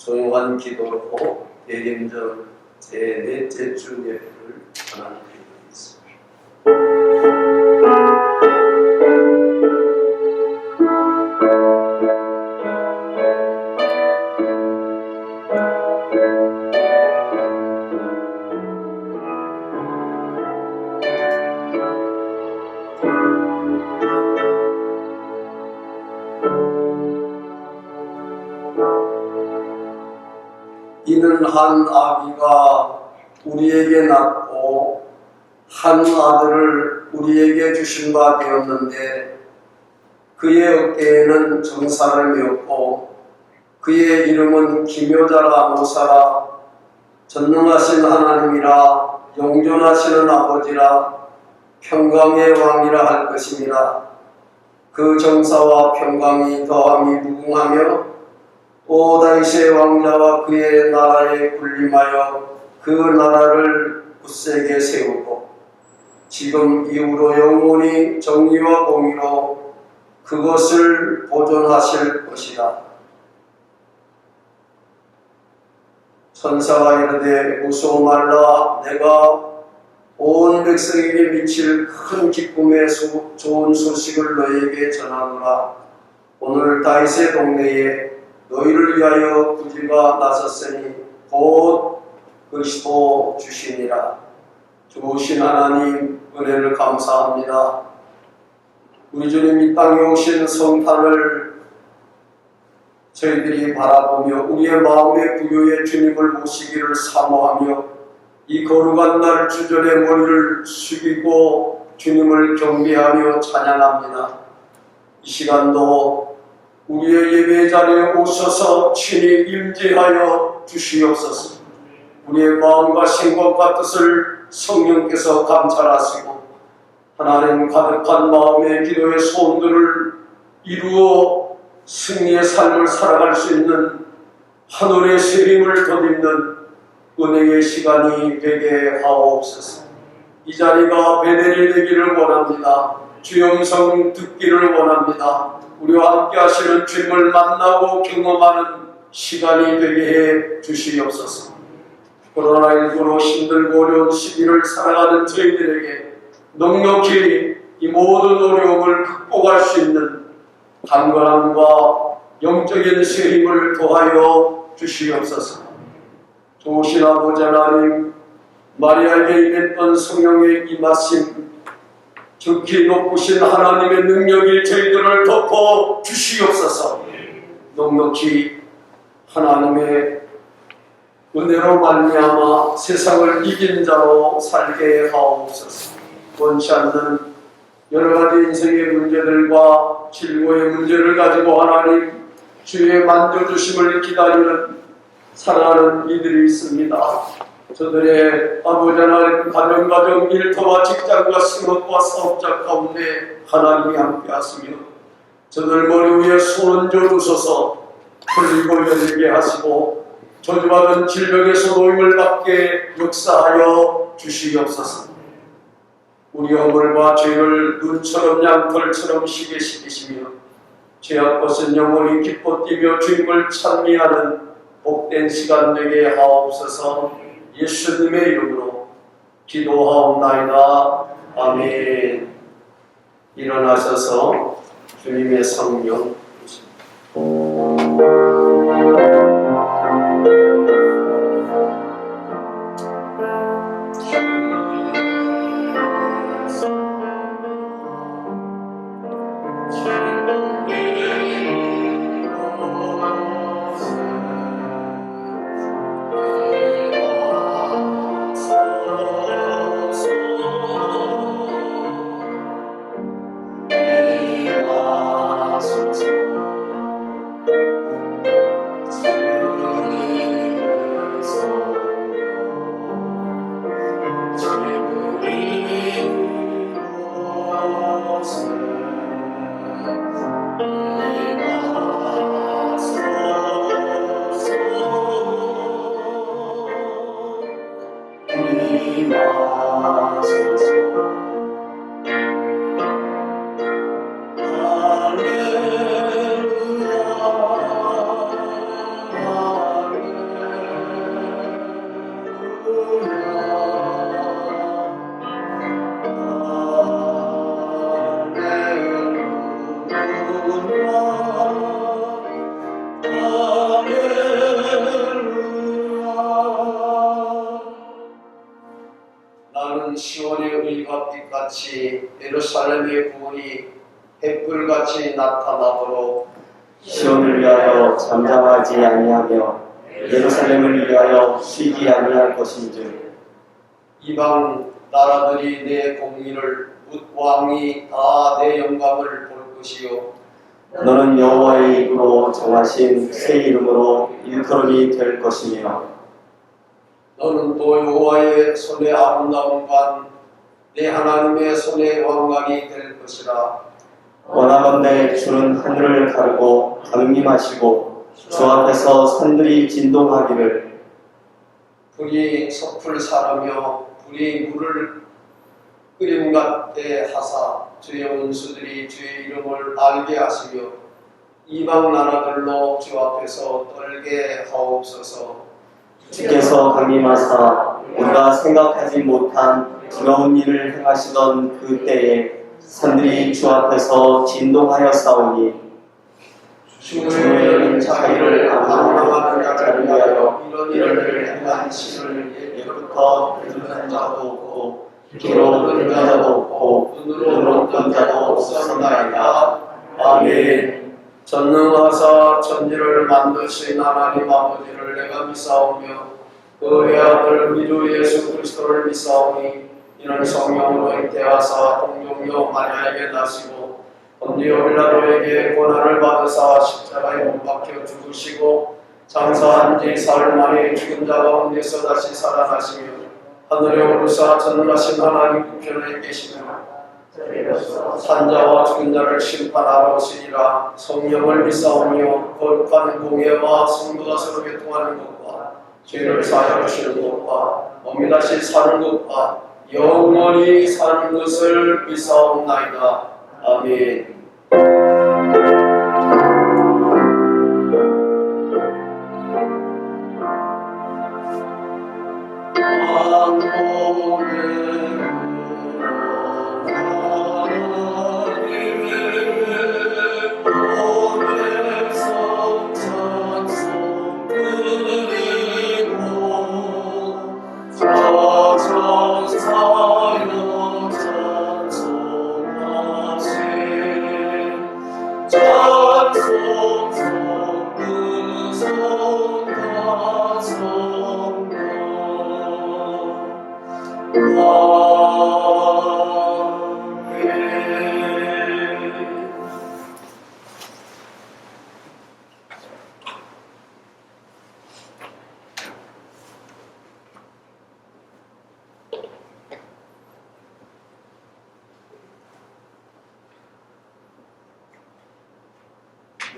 조용한 기도로 예림절 제4째 주 예배를 하나님 드리겠습니다. 이는 한 아기가 우리에게 낳고 한 아들을 우리에게 주신 바 되었는데 그의 어깨에는 정사를 메었고 그의 이름은 기묘자라 모사라 전능하신 하나님이라 영존하시는 아버지라 평강의 왕이라 할 것입니다. 그 정사와 평강이 더함이 무궁하며 오 다윗의 왕자와 그의 나라에 군림하여 그 나라를 굳세게 세우고 지금 이후로 영원히 정의와 공의로 그것을 보존하실 것이다. 천사가 이르되 무서워 말라. 내가 온 백성에게 미칠 큰 기쁨의 좋은 소식을 너희에게 전하노라. 오늘 다윗의 동네에 너희를 위하여 구주가 나섰으니 곧 그리스도 주시니라. 좋으신 하나님 은혜를 감사합니다. 우리 주님 이 땅에 오신 성탄을 저희들이 바라보며 우리의 마음의 부요에 주님을 모시기를 사모하며 이 거룩한 날 주전에 머리를 숙이고 주님을 경배하며 찬양합니다. 이 시간도 우리의 예배 자리에 오셔서 친히 임재하여 주시옵소서. 우리의 마음과 생각과 뜻을 성령께서 감찰하시고 하나님 가득한 마음의 기도의 소원들을 이루어 승리의 삶을 살아갈 수 있는 하늘의 세림을 덧입는 은혜의 시간이 되게 하옵소서. 이 자리가 베델이 되기를 원합니다. 주의 음성 듣기를 원합니다. 우리와 함께 하시는 주님을 만나고 경험하는 시간이 되게 해 주시옵소서. 코로나19로 힘들고 어려운 시기를 살아가는 저희들에게 넉넉히 이 모든 어려움을 극복할 수 있는 강건함과 영적인 세림을 도하여 주시옵소서. 좋으신 아버지 하나님, 마리아에게 임했던 성령의 임하심, 극히 높으신 하나님의 능력이 저희들을 덮어 주시옵소서. 넉넉히 하나님의 은혜로 말미암아 세상을 이긴 자로 살게 하옵소서. 원치 않는 여러 가지 인생의 문제들과 질고의 문제를 가지고 하나님 주의 만져주심을 기다리는 사랑하는 이들이 있습니다. 저들의 아버지 하나님 가정, 일터와 직장과 생업과 사업자 가운데 하나님이 함께 하시며 저들 머리 위에 손 얹어 주셔서 풀리고 열리게 하시고 저주받은 질병에서 노임을 받게 역사하여 주시옵소서. 우리 허물과 죄를 눈처럼 양털처럼 쉬게 시키시며 죄악 벗은 영혼이 기뻐 뛰며 주님을 찬미하는 복된 시간 되게 하옵소서. 예수님의 이름으로 기도하옵나이다. 아멘. 일어나셔서 주님의 성령 나는 시온의 의가 빛같이 예루살렘의 구원이 햇불같이 나타나도록 시온을 위하여 잠잠하지 아니하며 예루살렘을 위하여 쉬지 아니할 것인즉 이방 나라들이 내 공의를 묻 왕이 다 내 영광을 볼 것이요 너는 여호와의 입으로 정하신 새 이름으로 일컬음이 될 것이며 너는 또 여호와의 손의 아름다움과 내 하나님의 손의 왕관이 될 것이라. 원하건대 주는 하늘을 가르고 강림하시고 주 앞에서 산들이 진동하기를 불이 섭을 사르며 불이 물을 끓임 같게 하사 주의 원수들이 주의 이름을 알게 하시며 이방 나라들로 주 앞에서 떨게 하옵소서. 주께서 강림하사 우리가 생각하지 못한 두려운 일을 행하시던 그 때에 산들이 주 앞에서 진동하여 싸우니 주의 자기를 방황하는 자를 위하여 이런 일을 행한 신을 예부터 듣는 자도 없고 귀로 듣는 자도 없고 눈으로 본 자도 없었나이다. 아멘. 전능하사 천지를 만드신 하나님 아버지를 내가 믿사오며 그의 아들 우리 주 예수 그리스도를 믿사오니 이는 성령으로 잉태하사 동정녀 마리아에게 나시고 본디오 빌라도에게 고난을 받으사 십자가에 못 박혀 죽으시고 장사한 지 사흘 만에 죽은 자 가운데서 다시 살아나시며 하늘에 오르사 전능하신 하나님 우편에 계시며 산자와 죽은 자를 심판하러 오시니라. 성령을 믿사오며 거룩한 공예와 성도가 서로 교통하는 것과 죄를 사하여 주시는 것과 몸이 다시 사는 것과 영원히 사는 것을 믿사옵나이다. 아멘.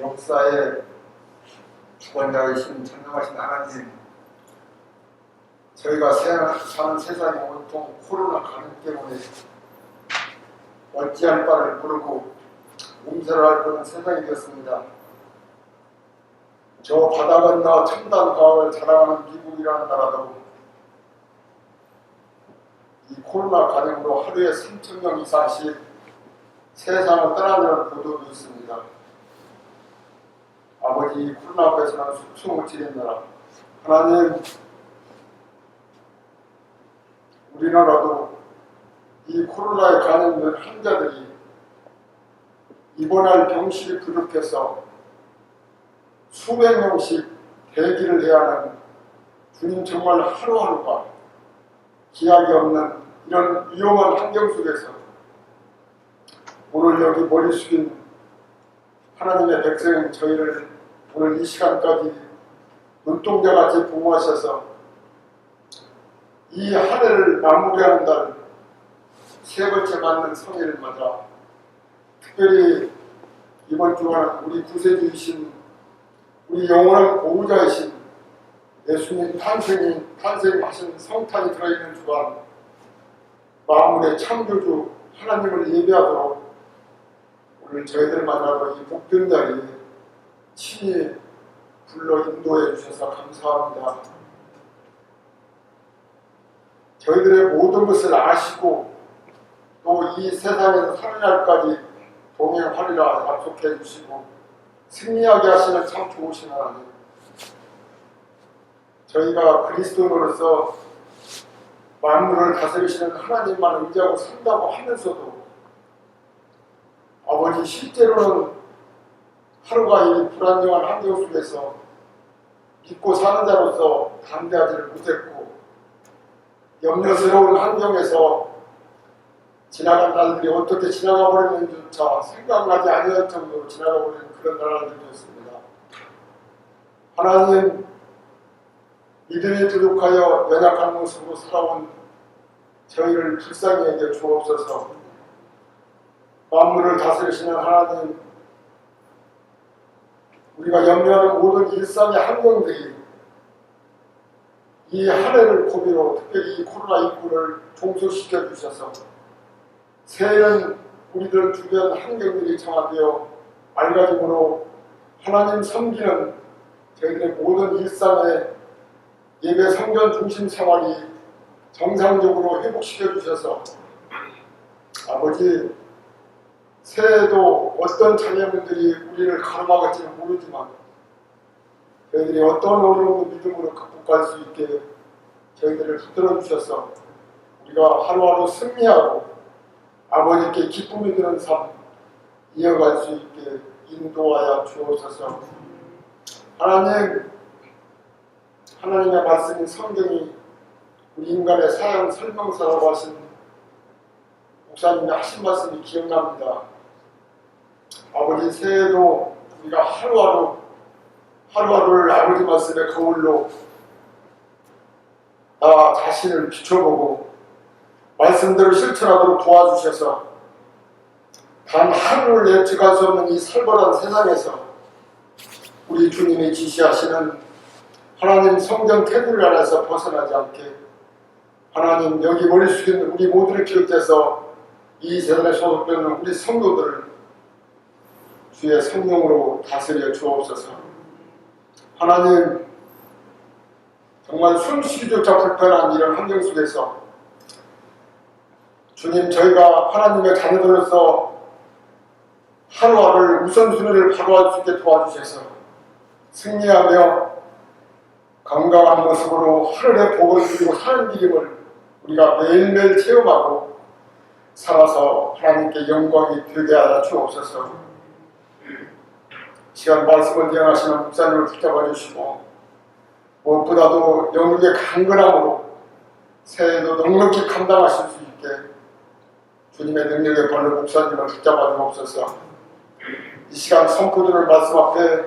역사의 주권자이신 전능하신 하나님, 저희가 사는 세상이 온통 코로나 감염 때문에 어찌할 바를 모르고 몸살을 앓고는 세상이 되었습니다. 저 바다 건너 첨단 과학을 자랑하는 미국이라는 나라도 이 코로나 감염으로 하루에 3,000명 이상씩 세상을 떠나는 보도도 있습니다. 아버지, 이 코로나 앞에서는 숨을 지린다. 하나님, 우리나라도 이 코로나에 감염된 환자들이 입원할 병실이 부족해서 수백 명씩 대기를 해야 하는 주님 정말 하루하루가 기약이 없는 이런 위험한 환경 속에서 오늘 여기 머리 숙인 하나님의 백성인 저희를 오늘 이 시간까지 눈동자같이 보호하셔서 이 한 해를 마무리하는 날 세 번째 맞는 성회를 맞아 특별히 이번 주간 우리 구세주이신 우리 영원한 보호자이신 예수님 탄생하신 성탄이 들어있는 주간 만물의 창조주 하나님을 예배하도록 오늘 저희들 만나러 이 복된 자리에 친히 불러 인도해 주셔서 감사합니다. 저희들의 모든 것을 아시고 또 이 세상에서 사는 날까지 동행하리라 약속해 주시고 승리하게 하시는 참 좋으신 하나님, 저희가 그리스도인으로서 만물을 다스리시는 하나님만 의지하고 산다고 하면서도 아버지 실제로는 하루가 이 불안정한 환경 속에서 믿고 사는 자로서 담대하지를 못했고 염려스러운 환경에서 지나간 날들이 어떻게 지나가 버렸는지조차 생각나지 않을 정도로 지나가 버리는 그런 나라들이었습니다. 하나님, 믿음이 부족하여 연약한 모습으로 살아온 저희를 불쌍히 여겨 주옵소서. 만물을 다스리시는 하나님, 우리가 염려하는 모든 일상의 환경들이 이 한 해를 고비로 특별히 이 코로나19를 종속시켜 주셔서 새해는 우리들 주변 환경들이 정화되어 맑아짐으로 하나님 섬기는 저희들의 모든 일상의 예배 성전 중심 생활이 정상적으로 회복시켜 주셔서 아버지, 새해에도 어떤 장애물들이 우리를 가로막을지는 모르지만 저희들이 어떤 어려움도 믿음으로 극복할 수 있게 저희들을 붙들어 주셔서 우리가 하루하루 승리하고 아버지께 기쁨이 드는 삶 이어갈 수 있게 인도하여 주옵소서. 하나님, 하나님의 말씀인 성경이 우리 인간의 사양 설명서라고 하신 목사님이 하신 말씀이 기억납니다. 아버지, 새해에도 우리가 하루하루를 아버지 말씀의 거울로 나 자신을 비춰보고 말씀대로 실천하도록 도와주셔서 단 하루를 예측할 수 없는 이 살벌한 세상에서 우리 주님이 지시하시는 하나님 성경 테두리 안에서 벗어나지 않게 하나님, 여기 머리 숙인 우리 모두를 기억해서 이 세상에 소속되는 우리 성도들을 주의 성령으로 다스려 주옵소서. 하나님, 정말 숨쉬기조차 불편한 이런 환경 속에서 주님, 저희가 하나님의 자녀들로서 하루하루를 우선순위를 바로할 수 있게 도와주셔서 승리하며 건강한 모습으로 하늘의 복을 누리고 사는 길임을 우리가 매일매일 체험하고 살아서 하나님께 영광이 되게 하여 주옵소서. 시간 말씀을 기억하시는 목사님을 붙잡아 주시고 무엇보다도 영육의 강건함으로 새해도 넉넉히 감당하실 수 있게 주님의 능력의 발로 목사님을 붙잡아 주옵소서. 이 시간 선포들을 말씀 앞에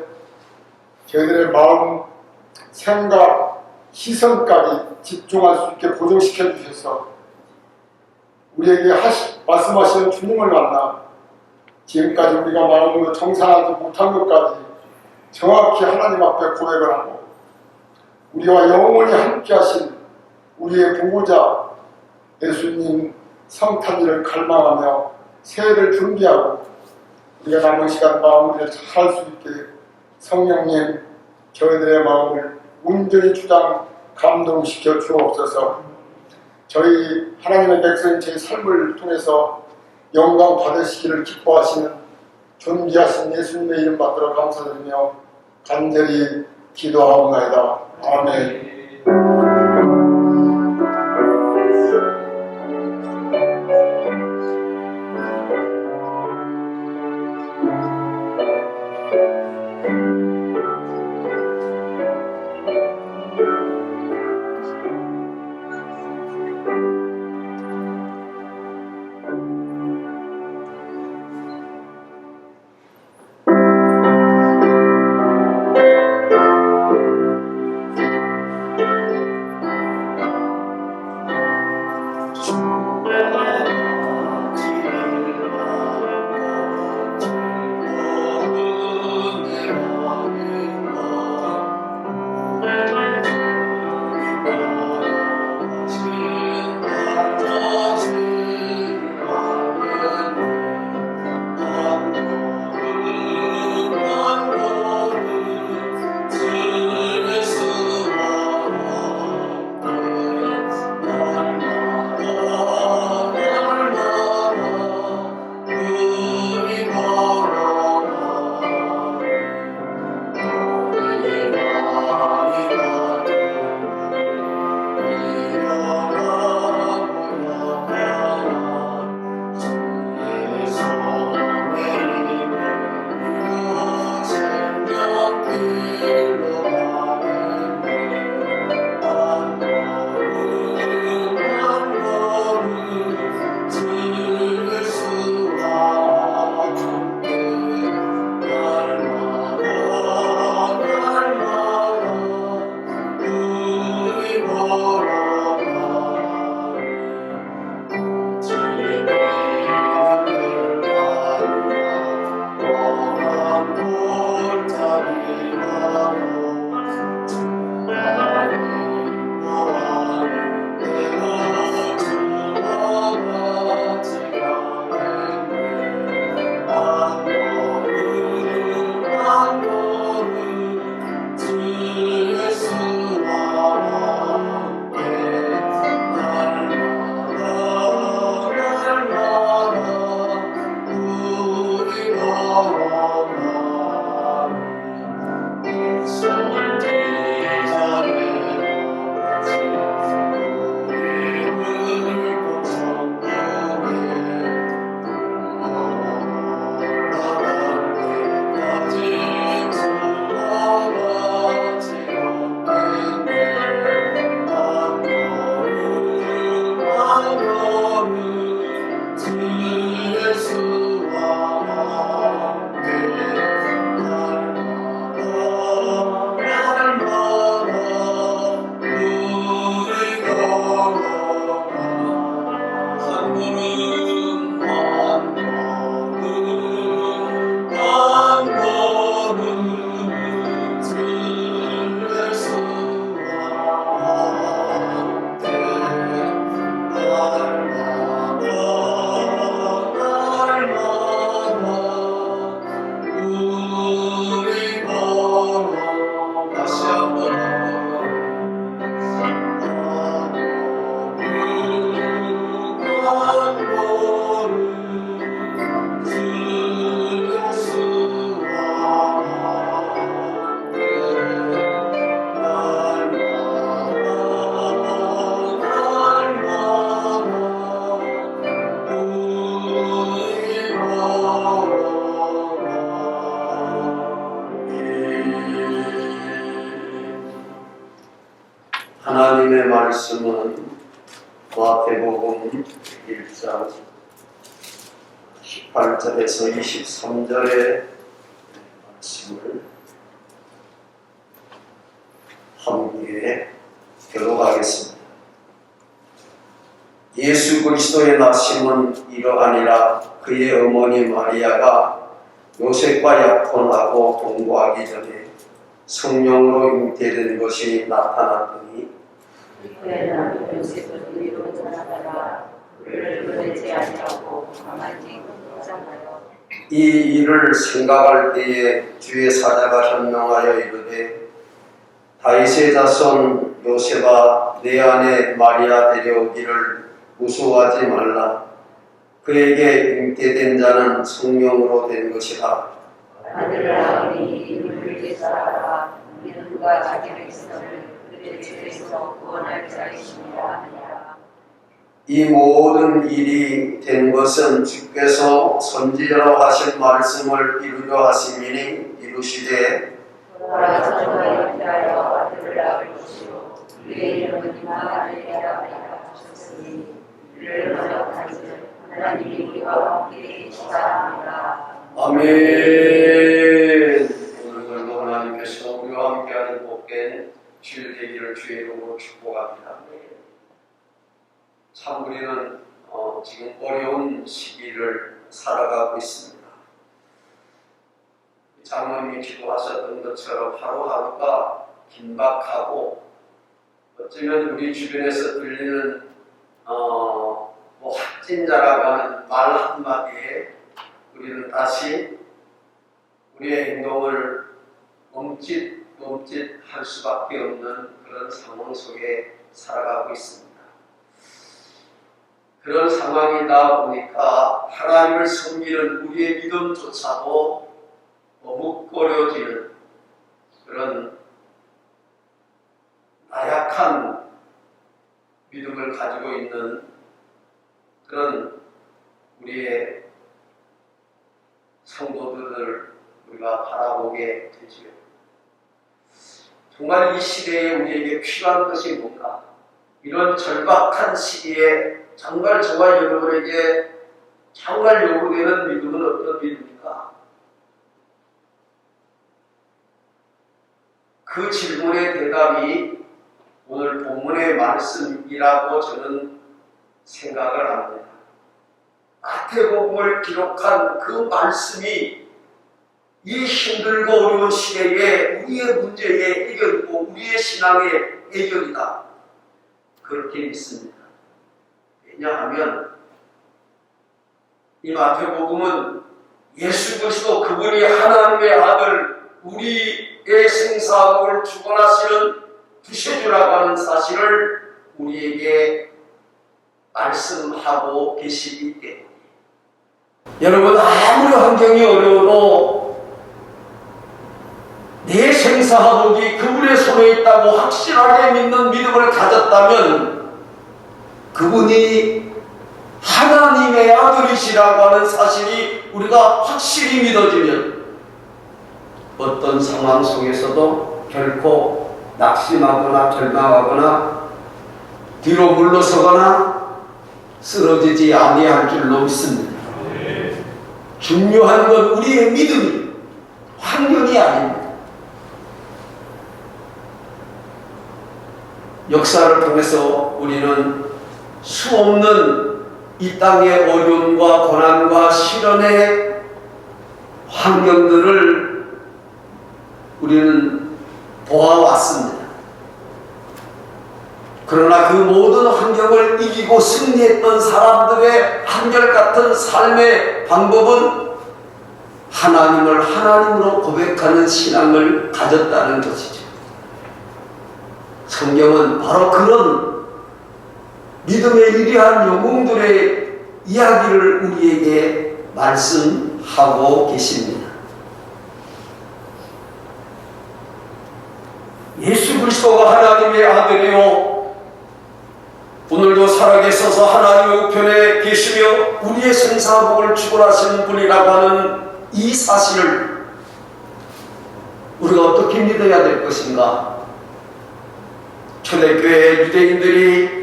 저희들의 마음, 생각, 시선까지 집중할 수 있게 고정시켜 주셔서 우리에게 말씀하시는 주님을 만나 지금까지 우리가 마음으로 정산하지 못한 것까지 정확히 하나님 앞에 고백을 하고 우리와 영원히 함께 하신 우리의 보호자 예수님 성탄일을 갈망하며 새해를 준비하고 우리가 남은 시간 마무리를 잘 할 수 있게 성령님 저희들의 마음을 온전히 주장 감동시켜 주옵소서. 저희 하나님의 백성인 제 삶을 통해서 영광 받으시기를 기뻐하시는 존귀하신 예수님의 이름 받들어 감사드리며 간절히 기도하옵나이다. 아멘. 하나님의 말씀은 마태복음 1장 18절에서 23절의 말씀을 함께 교독하겠습니다. 예수 그리스도의 나심은 이러하니라. 그의 어머니 마리아가 요셉과 약혼하고 동거하기 전에 성령으로 잉태된 것이 나타났더니 그에는 요셉은 의로 전하다가 그를 보내지 아니하고 가만히 포장하여 이 일을 생각할 때에 주의 사자가 현명하여 이르되 다윗의 자손 요셉아 내 아내 마리아 데려오기를 무서워하지 말라. 그에게 잉태된 자는 성령으로 된 것이라. 아들아 우리 이름을 예수하라 믿음과 자기 백성을 그들의 죄에서 구원할 자이시니라 하니라. 이 모든 일이 된 것은 주께서 선지자로 하신 말씀을 이루려 하심이니 이루시되 보라 저주가 피하여 아들을 낳을 것이요 그의 이름은 임마누엘이라 하셨으니 이를 번역한즉 하나님이 우리와 함께 계시다 하니라. 아멘. 오늘도 하나님께서 우리와 함께하는 복된 주일 되기를 주의 이름으로 축복합니다. 참 우리는 지금 어려운 시기를 살아가고 있습니다. 장로님이 기도하셨던 것처럼 하루하루가 긴박하고 어쩌면 우리 주변에서 들리는 확진자라고 하는 말 한마디에 우리는 다시 우리의 행동을 멈칫할 수밖에 없는 그런 상황 속에 살아가고 있습니다. 그런 상황이다 보니까 하나님을 섬기는 우리의 믿음조차도 머뭇거려지는 그런 나약한 믿음을 가지고 있는 그런 우리의 성도들을 우리가 바라보게 되지요. 정말 이 시대에 우리에게 필요한 것이 뭔가? 이런 절박한 시기에 정말 저와 여러분에게 정말 요구되는 믿음은 어떤 믿음입니까? 그 질문의 대답이 오늘 본문의 말씀이라고 저는 생각을 합니다. 마태복음을 기록한 그 말씀이 이 힘들고 어려운 시대에 우리의 문제의 해결이고 우리의 신앙의 해결이다. 그렇게 믿습니다. 왜냐하면 이 마태복음은 예수 그리스도 그분이 하나님의 아들 우리의 생사복을 주관하시는 구세주라고 하는 사실을 우리에게 말씀하고 계시기 때문에 여러분 아무리 환경이 어려워도 내 생사복이 그분의 손에 있다고 확실하게 믿는 믿음을 가졌다면 그분이 하나님의 아들이시라고 하는 사실이 우리가 확실히 믿어지면 어떤 상황 속에서도 결코 낙심하거나 절망하거나 뒤로 물러서거나 쓰러지지 아니할 줄로 믿습니다. 중요한 건 우리의 믿음이 환경이 아닙니다. 역사를 통해서 우리는 수없는 이 땅의 어려움과 고난과 시련의 환경들을 우리는 보아왔습니다. 그러나 그 모든 환경을 이기고 승리했던 사람들의 한결같은 삶의 방법은 하나님을 하나님으로 고백하는 신앙을 가졌다는 것이죠. 성경은 바로 그런 믿음의 위대한 영웅들의 이야기를 우리에게 말씀하고 계십니다. 예수 그리스도가 하나님의 아들이요 오늘도 살아계셔서 하나님의 우편에 계시며 우리의 생사복을 주관하시는 분이라고 하는 이 사실을 우리가 어떻게 믿어야 될 것인가? 초대교회 유대인들이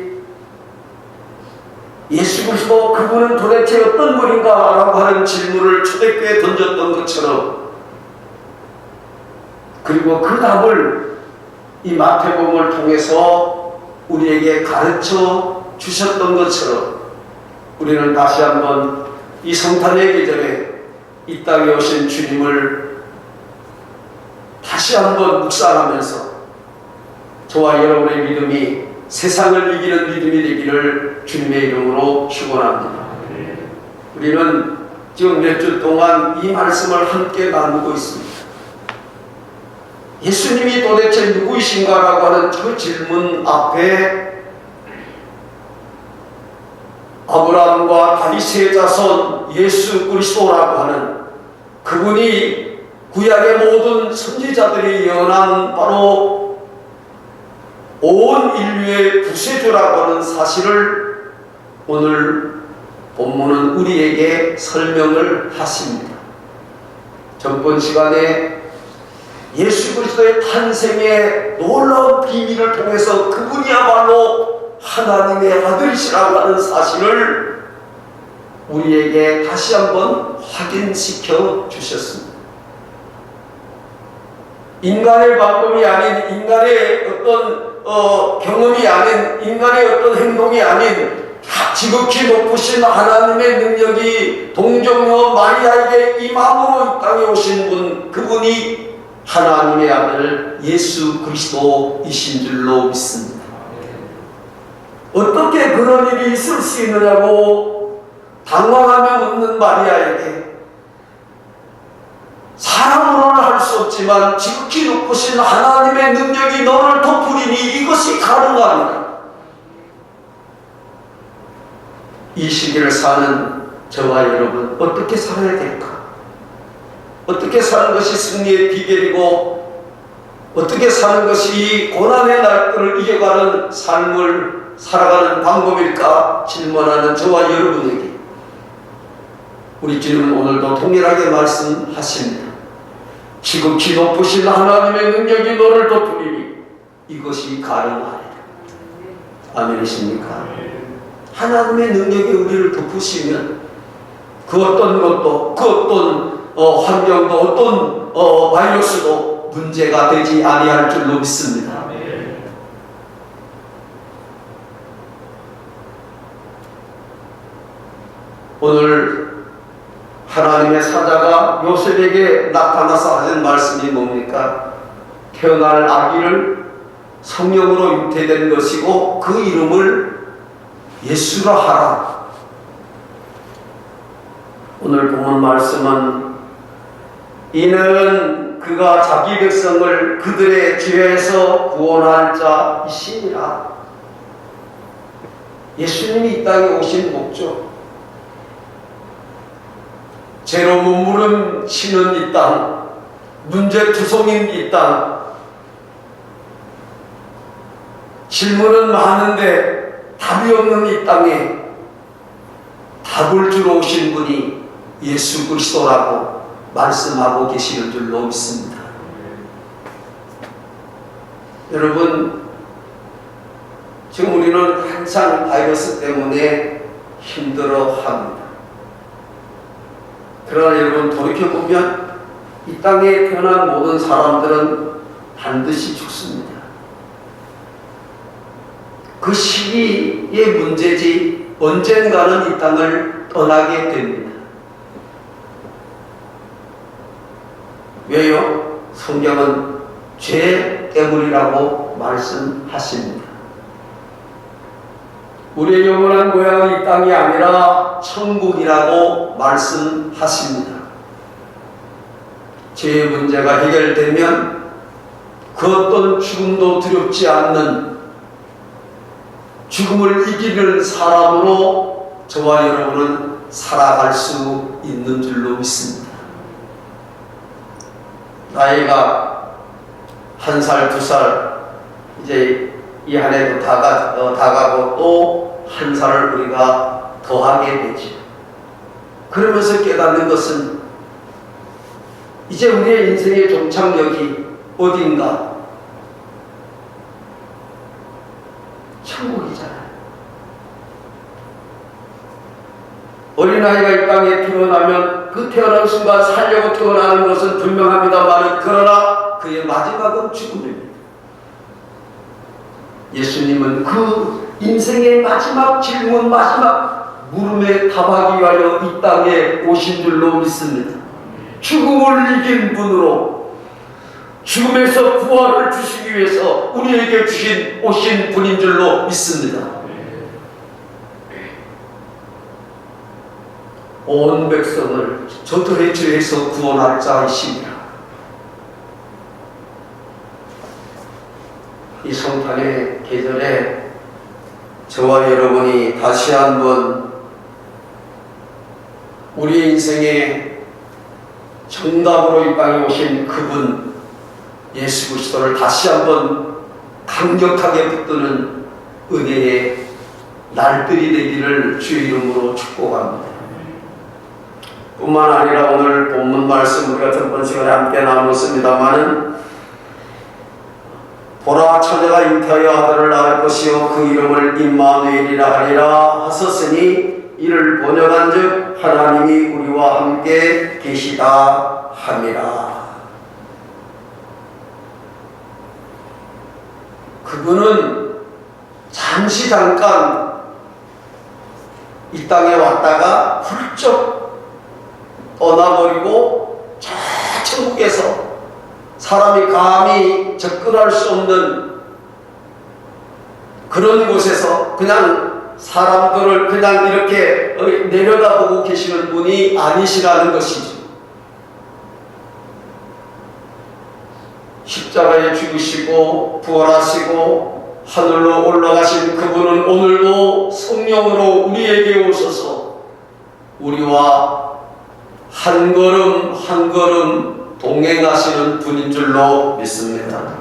예수 그리스도 그분은 도대체 어떤 분인가? 라고 하는 질문을 초대교회에 던졌던 것처럼 그리고 그 답을 이 마태복음을 통해서 우리에게 가르쳐 주셨던 것처럼 우리는 다시 한번 이 성탄의 계절에 이 땅에 오신 주님을 다시 한번 묵상하면서 저와 여러분의 믿음이 세상을 이기는 믿음이 되기를 주님의 이름으로 축원합니다. 우리는 지금 몇 주 동안 이 말씀을 함께 나누고 있습니다. 예수님이 도대체 누구이신가라고 하는 그 질문 앞에 아브라함과 다윗의 자손 예수 그리스도라고 하는 그분이 구약의 모든 선지자들이 예언한 바로 온 인류의 구세주라고 하는 사실을 오늘 본문은 우리에게 설명을 하십니다. 전번 시간에 예수 그리스도의 탄생의 놀라운 비밀을 통해서 그분이야말로 하나님의 아들이시라고 하는 사실을 우리에게 다시 한번 확인시켜 주셨습니다. 인간의 방법이 아닌, 인간의 어떤 경험이 아닌, 인간의 어떤 행동이 아닌 지극히 높으신 하나님의 능력이 동정녀 마리아에게 임함으로 이 땅에 오신 분, 그분이 하나님의 아들 예수 그리스도이신 줄로 믿습니다. 어떻게 그런 일이 있을 수 있느냐고 당황하며 묻는 마리아에게 사람으로는 할 수 없지만 지극히 높으신 하나님의 능력이 너를 덮으리니 이것이 가능하리라. 이 시기를 사는 저와 여러분 어떻게 살아야 될까? 어떻게 사는 것이 승리의 비결이고 어떻게 사는 것이 이 고난의 날들을 이겨가는 삶을 살아가는 방법일까 질문하는 저와 여러분에게 우리 주님은 오늘도 동일하게 말씀하십니다. 지극히 높으신 하나님의 능력이 너를 덮으리니 이것이 가능하리라. 아멘이십니까? 하나님의 능력이 우리를 덮으시면 그 어떤 것도, 그 어떤 환경도, 어떤 바이러스도 문제가 되지 아니할 줄로 믿습니다. 오늘 하나님의 사자가 요셉에게 나타나서 하신 말씀이 뭡니까? 태어날 아기를 성령으로 잉태된 것이고 그 이름을 예수라 하라. 오늘 본문 말씀은 이는 그가 자기 백성을 그들의 죄에서 구원할 자이시니라. 예수님이 이 땅에 오신 목적, 죄로 몸부림치는 이 땅, 문제투성인 이 땅, 질문은 많은데 답이 없는 이 땅에 답을 주러 오신 분이 예수 그리스도라고 말씀하고 계시는 줄로 믿습니다. 여러분, 지금 우리는 항상 바이러스 때문에 힘들어합니다. 그러나 여러분 돌이켜보면 이 땅에 태어난 모든 사람들은 반드시 죽습니다. 그 시기의 문제지 언젠가는 이 땅을 떠나게 됩니다. 왜요? 성경은 죄 때문이라고 말씀하십니다. 우리의 영원한 고향은 이 땅이 아니라 천국이라고 말씀하십니다. 죄의 문제가 해결되면 그 어떤 죽음도 두렵지 않는 죽음을 이기는 사람으로 저와 여러분은 살아갈 수 있는 줄로 믿습니다. 나이가 1살, 2살 이제 이 한 해도 다가고 또 한 살을 우리가 더하게 되죠. 그러면서 깨닫는 것은 이제 우리의 인생의 종착역이 어딘가? 천국이잖아요. 어린아이가 이 땅에 태어나면 그 태어난 순간 살려고 태어나는 것은 분명합니다만 그러나 그의 마지막은 죽음입니다. 예수님은 그 인생의 마지막 질문, 마지막 물음에 답하기 위하여 이 땅에 오신 줄로 믿습니다. 죽음을 이긴 분으로 죽음에서 부활을 주시기 위해서 우리에게 오신 분인 줄로 믿습니다. 온 백성을 저들의 죄에서 구원할 자이십니다. 이 성탄의 계절에 저와 여러분이 다시 한번 우리 인생의 정답으로 이 땅에 오신 그분 예수 그리스도를 다시 한번 강력하게 붙드는 은혜의 날들이 되기를 주의 이름으로 축복합니다. 뿐만 아니라 오늘 본문 말씀 우리가 첫 번째 시간에 함께 나눴습니다마는 보라 처녀가 잉태하여 아들을 낳을 것이요 그 이름을 임마누엘이라 하리라 하셨으니 이를 번역한즉 하나님이 우리와 함께 계시다 함이라. 그분은 잠시 잠깐 이 땅에 왔다가 훌쩍 떠나버리고 저 천국에서 사람이 감히 접근할 수 없는 그런 곳에서 그냥 사람들을 그냥 이렇게 내려다보고 계시는 분이 아니시라는 것이죠. 십자가에 죽으시고 부활하시고 하늘로 올라가신 그분은 오늘도 성령으로 우리에게 오셔서 우리와 한 걸음 한 걸음 동행하시는 분인 줄로 믿습니다.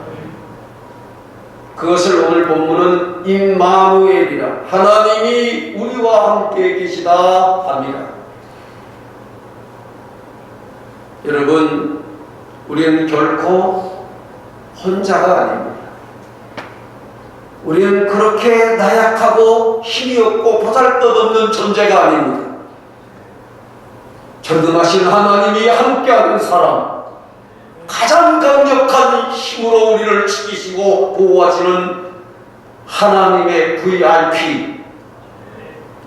그것을 오늘 본문은 임마누엘이라 하나님이 우리와 함께 계시다 합니다. 여러분, 우리는 결코 혼자가 아닙니다. 우리는 그렇게 나약하고 힘이 없고 보잘것없는 존재가 아닙니다. 전능하신 하나님이 함께하는 사람, 가장 강력한 힘으로 우리를 지키시고 보호하시는 하나님의 VIP,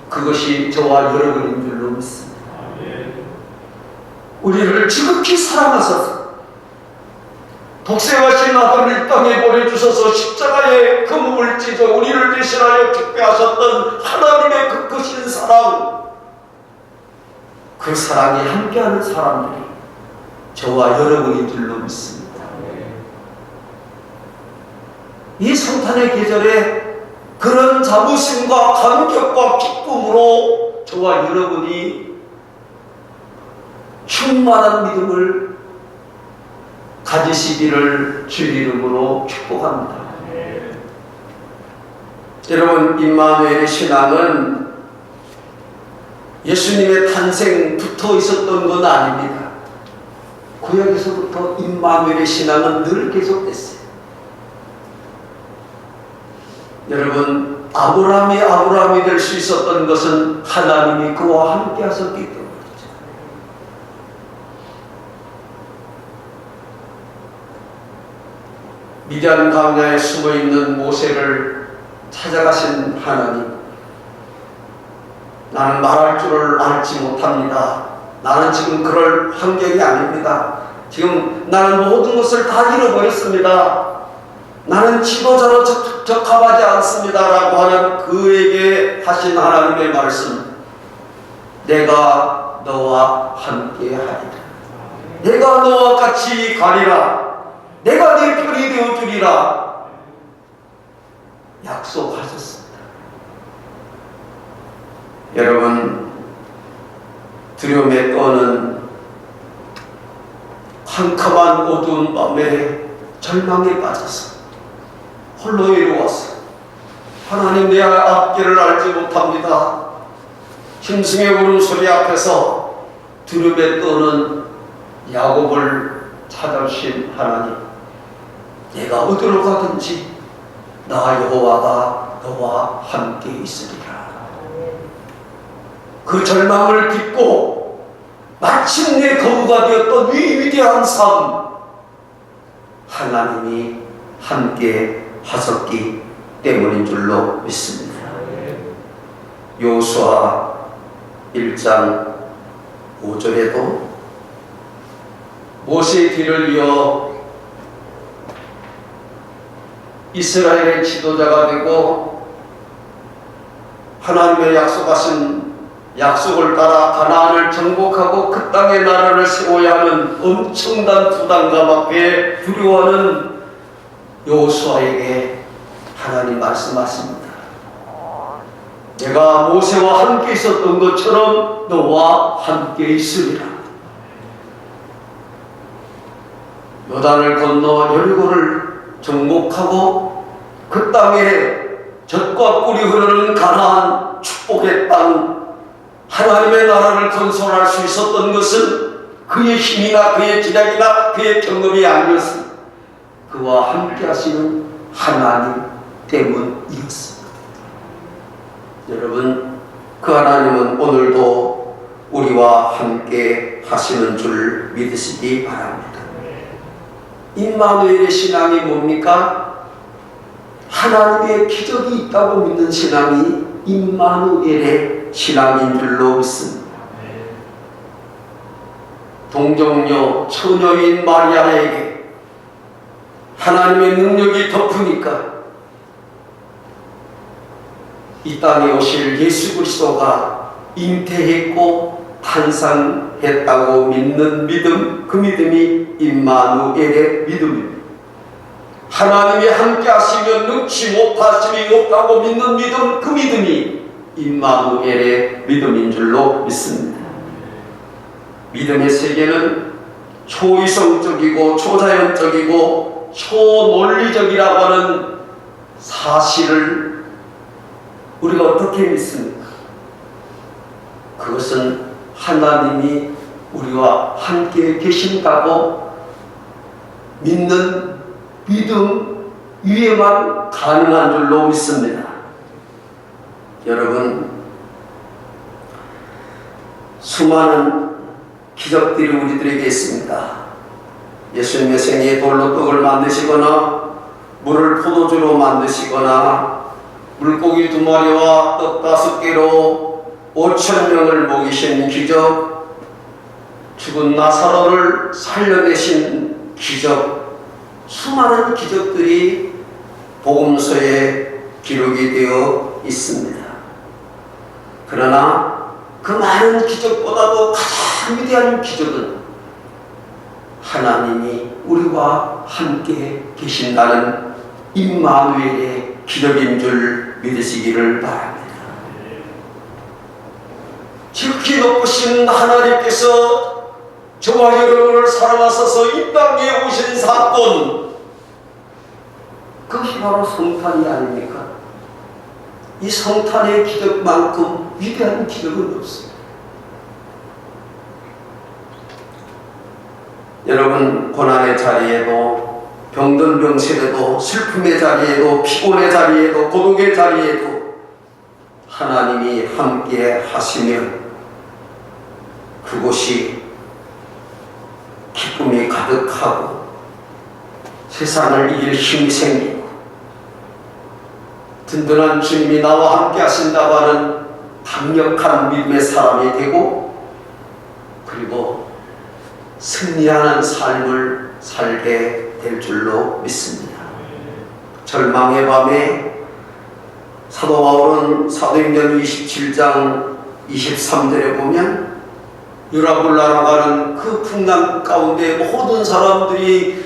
그것이 저와 여러분인 줄로 믿습니다. 우리를 지극히 사랑하셔서 독생하신 아들을 이 땅에 보내주셔서 십자가에 그 몸을 찢어 우리를 대신하여 죽게 하셨던 하나님의 그 크신 사랑, 그 사랑이 함께하는 사람들이 저와 여러분인 줄로 믿습니다. 이 성탄의 계절에 그런 자부심과 감격과 기쁨으로 저와 여러분이 충만한 믿음을 가지시기를 주의 이름으로 축복합니다. 여러분, 임마누엘의 신앙은 예수님의 탄생부터 있었던 건 아닙니다. 구약에서부터 임마누엘의 신앙은 늘 계속됐어요. 여러분, 아브라함이 될 수 있었던 것은 하나님이 그와 함께 하셨기 때문이죠. 미디안 광야에 숨어있는 모세를 찾아가신 하나님, 나는 말할 줄을 알지 못합니다. 나는 지금 그럴 환경이 아닙니다. 지금 나는 모든 것을 다 잃어버렸습니다. 나는 지도자로 적합하지 않습니다. 라고 하는 그에게 하신 하나님의 말씀, 내가 너와 함께 하리라. 내가 너와 같이 가리라. 내가 네 편이 되어주리라. 약속하셨습니다. 여러분, 두려움에 떠는 캄캄한 어두운 밤에 절망에 빠져서 홀로 이루어서 하나님, 내 앞길을 알지 못합니다. 힘승의 울음소리 앞에서 두려움에 떠는 야곱을 찾아주신 하나님, 내가 어디로 가든지 나 여호와가 너와 함께 있으리라. 그 절망을 딛고 마침내 거부가 되었던 위대한 삶, 하나님이 함께 하셨기 때문인 줄로 믿습니다. 여호수아 1장 5절에도 모세의 뒤를 이어 이스라엘의 지도자가 되고 하나님의 약속하신 약속을 따라 가나안을 정복하고 그 땅에 나라를 세워야 하는 엄청난 부담감 앞에 두려워하는 여호수아에게 하나님 말씀하십니다. 내가 모세와 함께 있었던 것처럼 너와 함께 있으리라. 요단을 건너 여리고를 정복하고 그 땅에 젖과 꿀이 흐르는 가나안 축복의 땅 하나님의 나라를 건설할 수 있었던 것은 그의 힘이나 그의 지략이나 그의 경험이 아니었습니다. 그와 함께 하시는 하나님 때문이었습니다. 여러분, 그 하나님은 오늘도 우리와 함께 하시는 줄 믿으시기 바랍니다. 임마누엘의 신앙이 뭡니까? 하나님의 기적이 있다고 믿는 신앙이 임마누엘의 신앙인 줄로 믿습니다. 동정녀 처녀인 마리아에게 하나님의 능력이 덮으니까 이 땅에 오실 예수 그리스도가 잉태했고 탄생했다고 믿는 믿음, 그 믿음이 임마누엘의 믿음입니다. 하나님이 함께 하시면 능치 못하심이 없다고 믿는 믿음, 그 믿음이 임마누엘의 믿음인 줄로 믿습니다. 믿음의 세계는 초이성적이고 초자연적이고 초논리적이라고 하는 사실을 우리가 어떻게 믿습니까? 그것은 하나님이 우리와 함께 계신다고 믿는 믿음 위에만 가능한 줄로 믿습니다. 여러분, 수많은 기적들이 우리들에게 있습니다. 예수님의 생애에 돌로 떡을 만드시거나 물을 포도주로 만드시거나 물고기 2마리와 떡 5개로 5,000명을 먹이신 기적, 죽은 나사로를 살려내신 기적, 수많은 기적들이 복음서에 기록이 되어 있습니다. 그러나 그 많은 기적보다도 가장 위대한 기적은 하나님이 우리와 함께 계신다는 임마누엘의 기적인 줄 믿으시기를 바랍니다. 지극히 높으신 하나님께서 저와 여러분을 사랑하셔서 이 땅에 오신 사건, 그것이 바로 성탄이 아닙니까? 이 성탄의 기적만큼 위대한 기적은 없습니다. 여러분, 고난의 자리에도 병든 병실에도 슬픔의 자리에도 피곤의 자리에도 고독의 자리에도 하나님이 함께 하시면 그곳이 기쁨이 가득하고 세상을 이길 힘이 생기고 든든한 주님이 나와 함께 하신다고 하는 강력한 믿음의 사람이 되고 그리고 승리하는 삶을 살게 될 줄로 믿습니다. 절망의 밤에 사도 바울은 사도행전 27장 23절에 보면 유라굴 날아가는 그 풍랑 가운데 모든 사람들이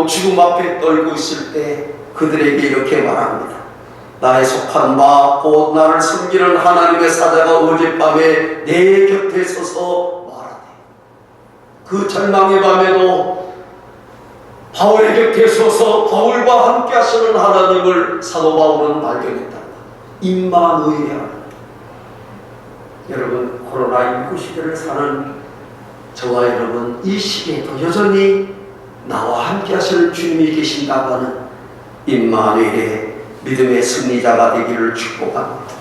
죽음 앞에 떨고 있을 때 그들에게 이렇게 말합니다. 나의 속한 바 곧 나를 섬기는 하나님의 사자가 어젯밤에 내 곁에 서서 말하되, 그 절망의 밤에도 바울의 곁에 서서 바울과 함께 하시는 하나님을 사도 바울은 발견했다. 임마누엘이야. 여러분, 코로나19 시대를 사는 저와 여러분, 이 시기에도 여전히 나와 함께 하시는 주님이 계신다고 하는 임마누엘의 믿음의 승리자가 되기를 축복합니다.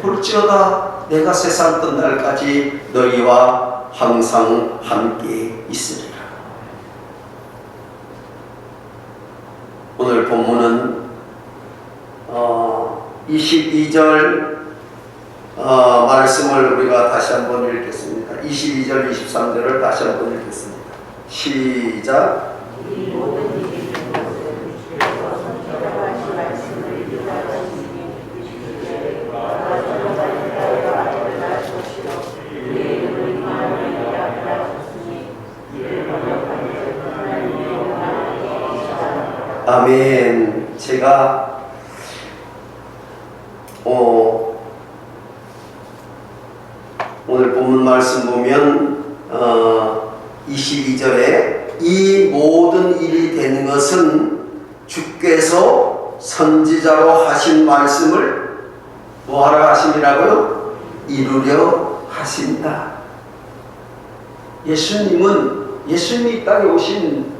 볼지어다 내가 세상 끝날까지 너희와 항상 함께 있으리라. 오늘 본문은 22절 말씀을 우리가 다시 한번 읽겠습니다. 22절, 23절을 다시 한번 읽겠습니다. 시작. 아멘. 제가 오늘 본문 말씀 보면 22절에 이 모든 일이 된 것은 주께서 선지자로 하신 말씀을 뭐하러 하심이라고요? 이루려 하신다. 예수님이 이 땅에 오신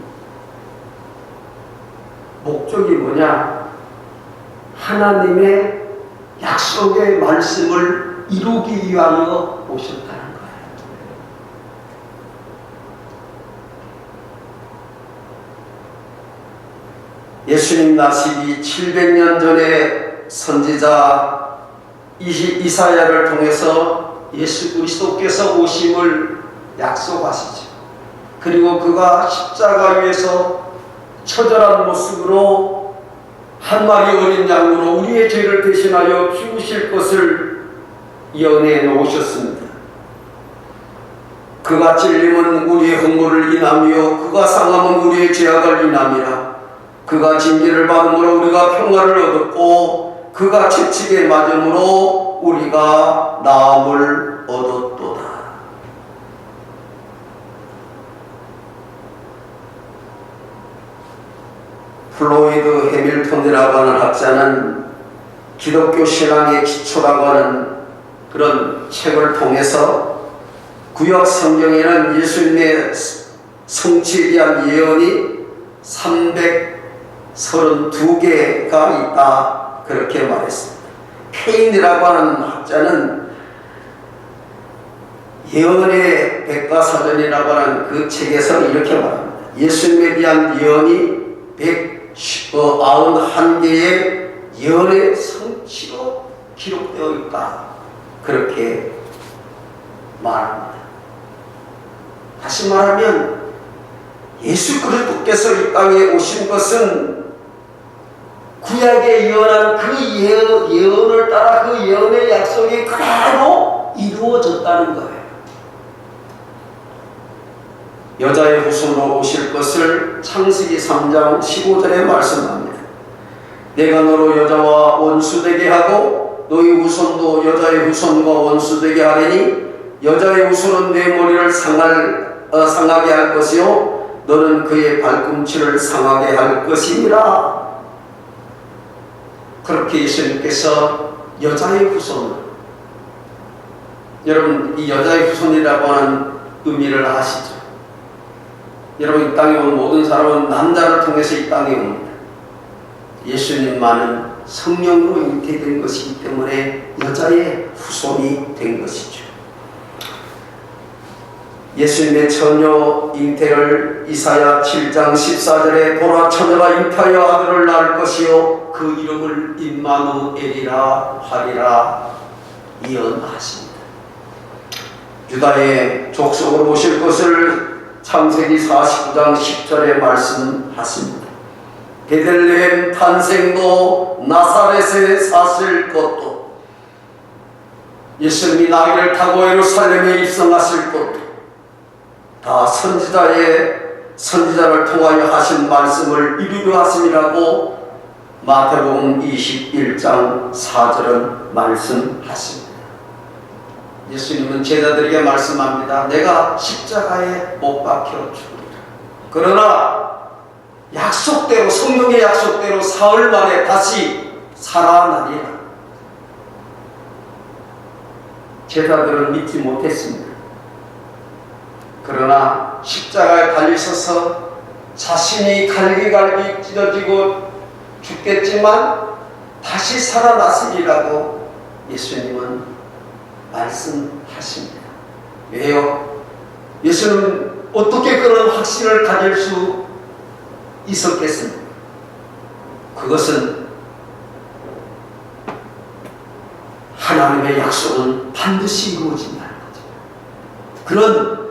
목적이 뭐냐? 하나님의 약속의 말씀을 이루기 위하여 오셨다는 거예요. 예수님 나시기 700년 전에 선지자 이사야를 통해서 예수 그리스도께서 오심을 약속하시죠. 그리고 그가 십자가 위에서 처절한 모습으로 한 마리 어린 양으로 우리의 죄를 대신하여 죽으실 것을 예언해 놓으셨습니다. 그가 찔림은 우리의 허물을 인하며 그가 상함은 우리의 죄악을 인함이라. 그가 징계를 받음으로 우리가 평화를 얻었고 그가 채찍에 맞음으로 우리가 나음을 얻었도다. 플로이드 해밀턴이라고 하는 학자는 기독교 신앙의 기초라고 하는 그런 책을 통해서 구약 성경에는 예수님의 성취에 대한 예언이 332개가 있다, 그렇게 말했습니다. 케인이라고 하는 학자는 예언의 백과사전이라고 하는 그 책에서 이렇게 말합니다. 예수님에 대한 예언이 191개의 예언의 성취로 기록되어 있다, 그렇게 말합니다. 다시 말하면 예수 그리스도께서 이 땅에 오신 것은 구약에 예언한 그 예언을 따라 그 예언의 약속이 그대로 이루어졌다는 거예요. 여자의 후손으로 오실 것을 창세기 3장 15절에 말씀합니다. 내가 너로 여자와 원수되게 하고 너희 후손도 여자의 후손과 원수되게 하리니 여자의 후손은 내 머리를 상하게 할 것이요 너는 그의 발꿈치를 상하게 할 것이니라. 그렇게 예수님께서 여자의 후손, 여러분 이 여자의 후손이라고 하는 의미를 아시죠? 여러분 이 땅에 온 모든 사람은 남자를 통해서 이 땅에 옵니다. 예수님만은 성령으로 잉태된 것이기 때문에 여자의 후손이 된 것이죠. 예수님의 처녀 잉태를 이사야 7장 14절에 보라 처녀가 잉태하여 아들을 낳을 것이요 그 이름을 임마누엘이라 하리라 예언하십니다. 유다의 족속으로 오실 것을 창세기 49장 10절에 말씀하십니다. 베들레헴 탄생도 나사렛에 사실 것도 예수님이 나귀를 타고 예루살렘에 입성하실 것도 다 선지자를 통하여 하신 말씀을 이루려 하심이라고 마태복음 21장 4절은 말씀하십니다. 예수님은 제자들에게 말씀합니다. 내가 십자가에 못 박혀 죽으리라. 그러나 약속대로, 성령의 약속대로 사흘 만에 다시 살아나리라. 제자들은 믿지 못했습니다. 그러나 십자가에 달리셔서 자신이 갈기갈기 찢어지고 죽겠지만 다시 살아났으리라고 예수님은 말씀하십니다. 왜요? 예수님은 어떻게 그런 확신을 가질 수 있었겠습니까? 그것은 하나님의 약속은 반드시 이루어진다는 거죠. 그런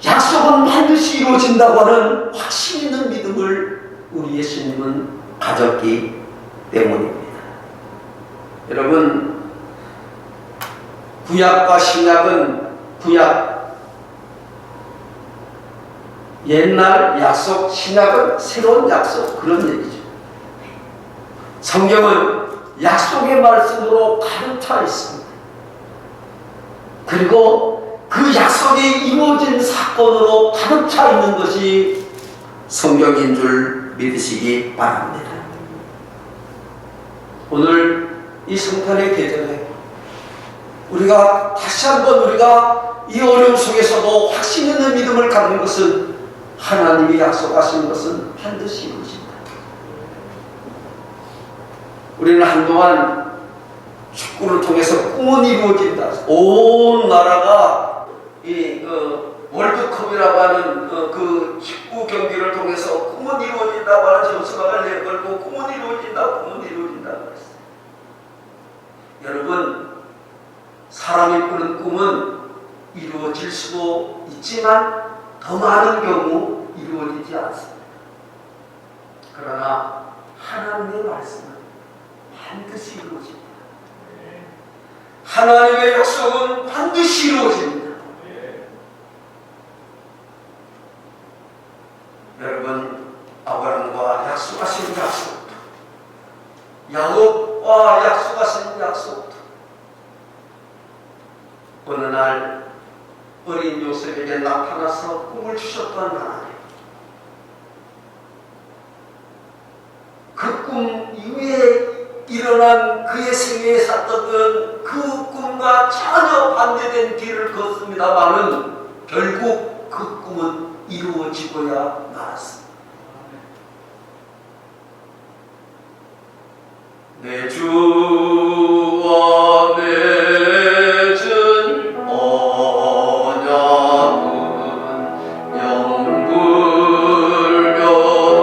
약속은 반드시 이루어진다고 하는 확신 있는 믿음을 우리 예수님은 가졌기 때문입니다. 여러분, 구약과 신약은 옛날 약속, 신약은 새로운 약속, 그런 얘기죠. 성경은 약속의 말씀으로 가득 차 있습니다. 그리고 그 약속이 이루어진 사건으로 가득 차 있는 것이 성경인 줄 믿으시기 바랍니다. 오늘 이 성탄의 계절에 우리가 다시 한번 우리가 이 어려움 속에서도 확신 있는 믿음을 갖는 것은 하나님이 약속하신 것은 반드시 이루어집니다. 우리는 한동안 축구를 통해서 꿈은 이루어진다. 온 나라가 이 월드컵이라고 하는 그 축구 경기를 통해서 꿈은 이루어진다고 하는 점수각을 내걸고 꿈은 이루어진다, 꿈은 이루어진다 그랬어요. 여러분, 사람이 꾸는 꿈은 이루어질 수도 있지만 더 많은 경우 이루어지지 않습니다. 그러나 하나님의 말씀은 반드시 이루어집니다. 하나님의 약속은 반드시 이루어집니다. 여러분, 아브라함과 약속하신 약속부터, 야곱과 약속하신 약속부터, 어느 날 어린 요셉에게 나타나서 꿈을 주셨던 하나님, 그 꿈 이후에 일어난 그의 생애에 샀던 그 꿈과 전혀 반대된 길을 걷습니다만은 결국 그 꿈은 이루어지고야 말았습니다. 내 주와 맺은 언약은 영불변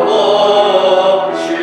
없이네.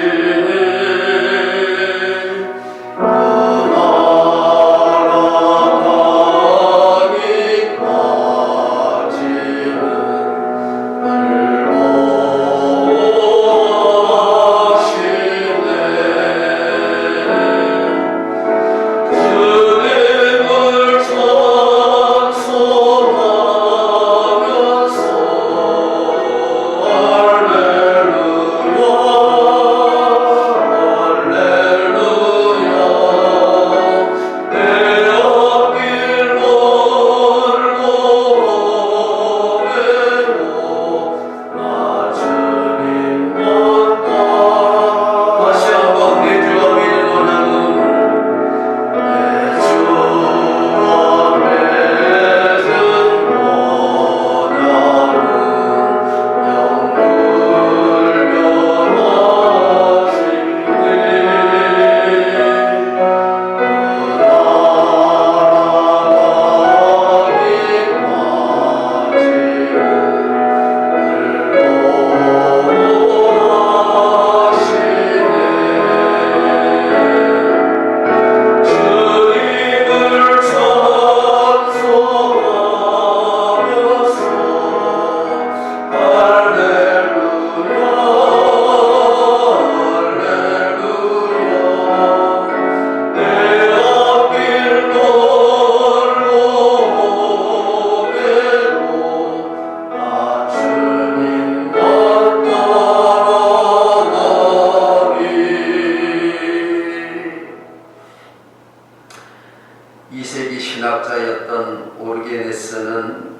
신학자였던 오르게네스는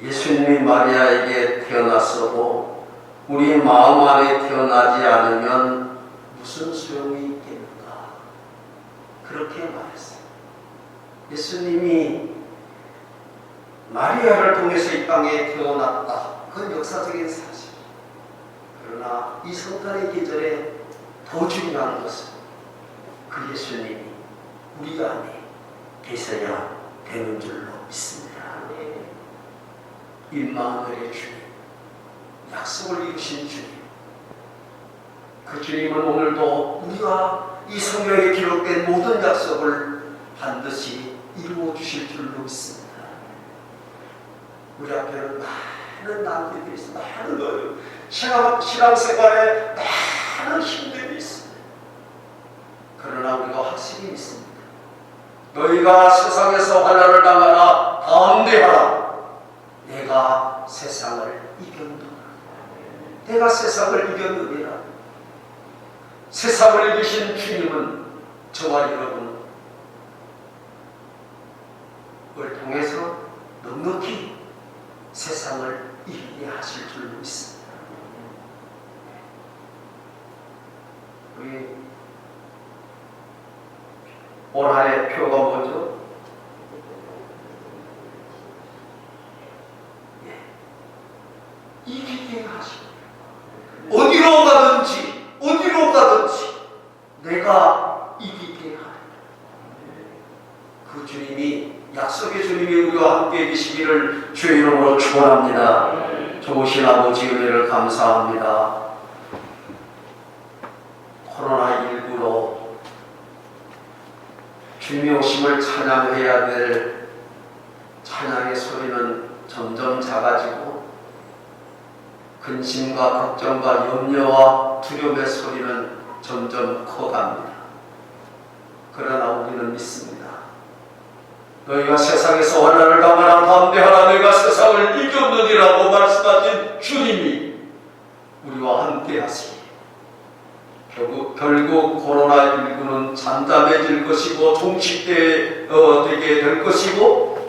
예수님이 마리아에게 태어났어도 우리 마음 안에 태어나지 않으면 무슨 소용이 있겠는가, 그렇게 말했어요. 예수님이 마리아를 통해서 이 땅에 태어났다, 그건 역사적인 사실. 그러나 이 성탄의 계절에 더 중요한 것은 그 예수님이 우리 안에 계셔야 되는 줄로 믿습니다. 임마누엘의 주님, 약속을 이루신 주님, 그 주님은 오늘도 우리가 이 성경에 기록된 모든 약속을 반드시 이루어 주실 줄로 믿습니다. 우리 앞에는 많은 난제들이 있습니다. 많은 어려움, 신앙생활에 많은 힘듦이 있습니다. 그러나 우리가 확실히 믿습니다. 너희가 세상에서 환난을 당하나 담대하라. 내가 세상을 이겼노라. 내가 세상을 이겼느니라. 세상을 이기신 주님은 저와 여러분을 통해서 넉넉히 세상을 이기게 하실 줄 믿습니다. 우리 올 한해 표가 뭐죠? 이기게 하십니다. 어디로 가든지 내가 이기게 하리라. 그 주님이, 약속의 주님이 우리와 함께 계시기를 주의 이름으로 축원합니다. 좋으신 아버지 은혜를 감사합니다. 코로나19로 주님의 오심을 찬양해야 될 찬양의 소리는 점점 작아지고 근심과 걱정과 염려와 두려움의 소리는 점점 커갑니다. 그러나 우리는 믿습니다. 너희가 세상에서 환난을 당하나 담대하라, 너희가 세상을 이겼느니라고 말씀하신 주님이 우리와 함께 하시니 결국 코로나19는 잠잠해질 것이고 종식되게 될 것이고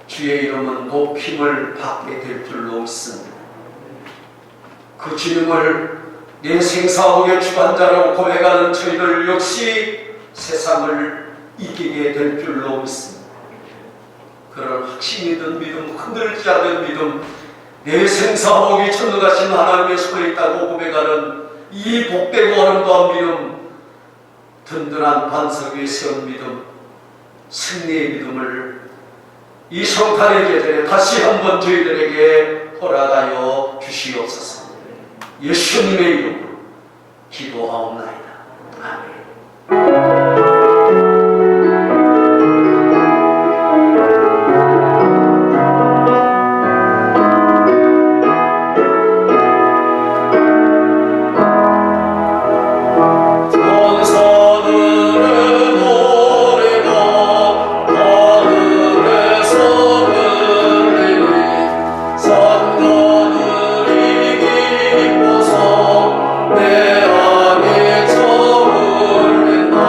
주의 이름은 높임을 받게 될 줄로 믿습니다. 그 주님을 내 생사복의 주관자라고 고백하는 저희들 역시 세상을 이기게 될 줄로 믿습니다. 그런 확신이 든 믿음, 흔들지 않는 믿음, 내 생사복이 전능하신 하나님의 손에 있다고 고백하는 이 복되고 아름다운 믿음, 든든한 반석 위에 세운 믿음, 승리의 믿음을 이 성탄의 계절에 다시 한번 저희들에게 허락하여 주시옵소서. 예수님의 이름으로 기도하옵나이다. 아멘. 내 안에 저물린다.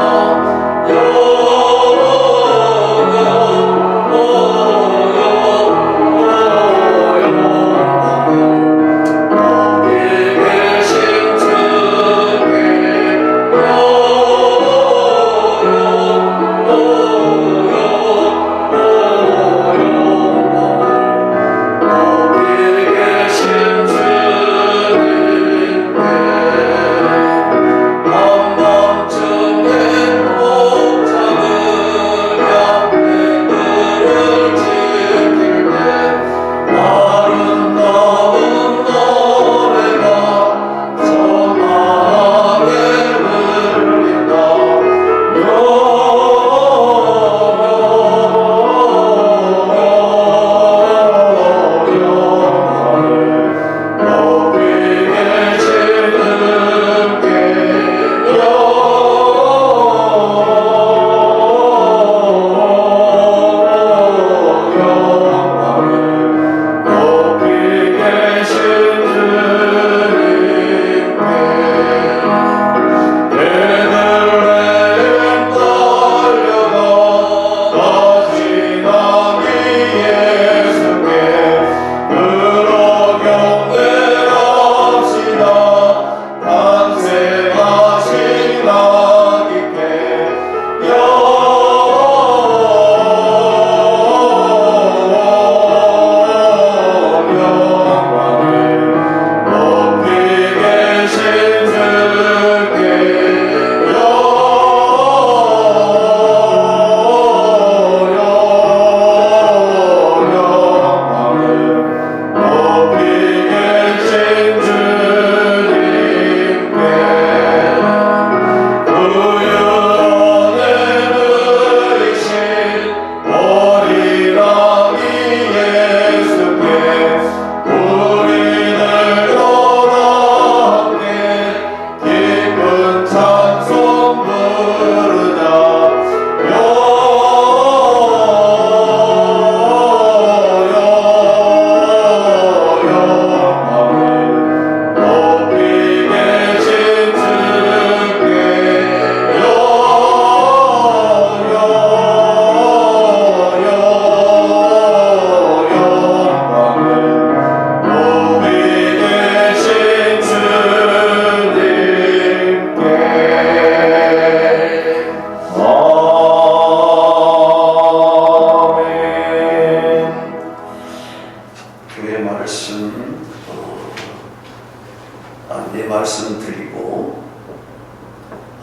내 말씀 드리고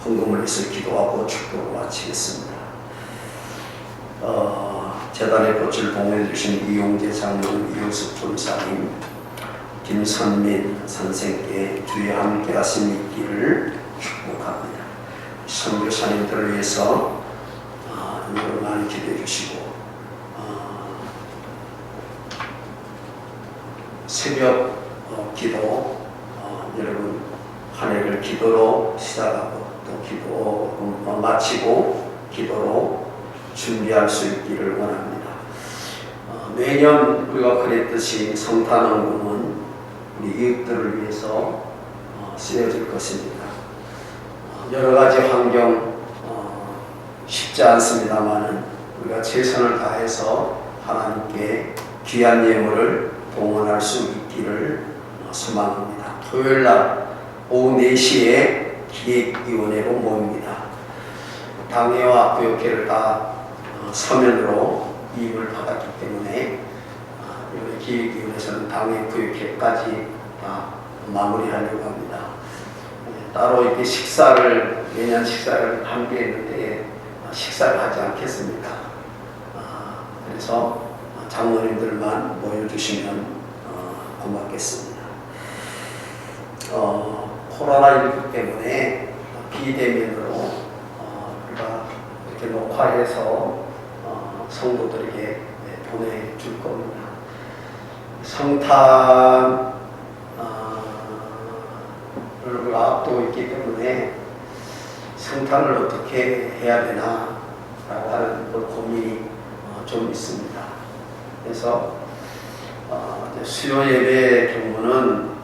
헌금을 해서 기도하고 축도를 마치겠습니다. 재단의 꽃을 봉해주신 이용재 장로님, 이용숙 전사님, 김선민 선생께 주의 함께 하심 있기를 축복합니다. 선교사님들을 위해서 여러분 많이 기도해 주시고 새벽 기도 여러분 한 해를 기도로 시작하고 또 기도 마치고 기도로 준비할 수 있기를 원합니다. 매년 우리가 그랬듯이 성탄헌금은 우리 이웃들을 위해서 쓰여질 것입니다. 여러 가지 환경 쉽지 않습니다만은 우리가 최선을 다해서 하나님께 귀한 예물을 봉헌할 수 있기를 소망합니다. 토요일 날 오후 4시에 기획위원회로 모입니다. 당회와 구역회를 다 서면으로 이임을 받았기 때문에 이번에 기획위원회에서는 당회 구역회까지 다 마무리하려고 합니다. 따로 이렇게 매년 식사를 함께 했는데 식사를 하지 않겠습니다. 그래서 장로님들만 모여주시면 고맙겠습니다. 코로나19 때문에 비대면으로 우리가 이렇게 녹화해서 성도들에게 보내줄 겁니다. 성탄을 우리가 앞두고 있기 때문에 성탄을 어떻게 해야 되나 라고 하는 고민이 좀 있습니다. 그래서 수요 예배의 경우는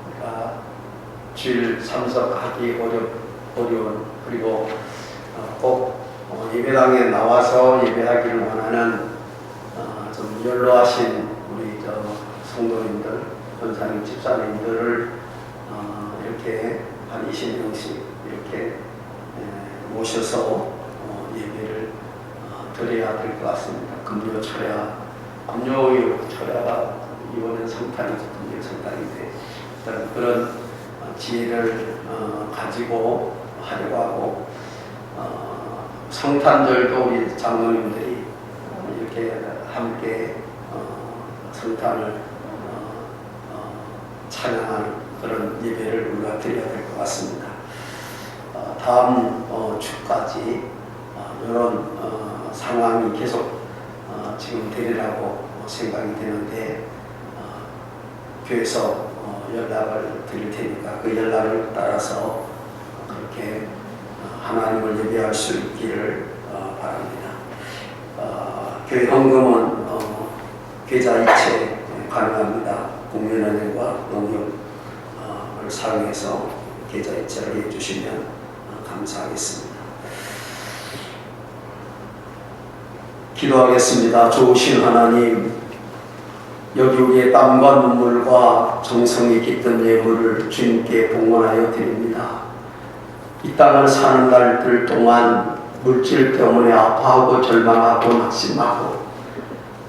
우리가 주일 참석하기 어려운 그리고 꼭 예배당에 나와서 예배하기를 원하는 좀 연로하신 우리 성도님들, 권사님, 집사님들을 이렇게 한 20명씩 이렇게 모셔서 예배를 드려야 될 것 같습니다. 금요 철야가 이번엔 성탄이죠. 금요 성탄인데 그런 지혜를 가지고 하려고 하고 성탄절도 우리 장로님들이 이렇게 함께 성탄을 찬양하는 그런 예배를 우리가 드려야 될 것 같습니다. 다음 주까지 이런 상황이 계속 지금 되리라고 생각이 되는데 교회에서 연락을 드릴 테니까 그 연락을 따라서 그렇게 하나님을 예배할 수 있기를 바랍니다. 교회 헌금은 계좌 이체 가능합니다. 국민은행과 농협을 사용해서 계좌 이체를 해주시면 감사하겠습니다. 기도하겠습니다. 좋으신 하나님, 여기 우리의 땀과 눈물과 정성이 깃든 예물을 주님께 봉헌하여 드립니다. 이 땅을 사는 날들 동안 물질 때문에 아파하고 절망하고 낙심하고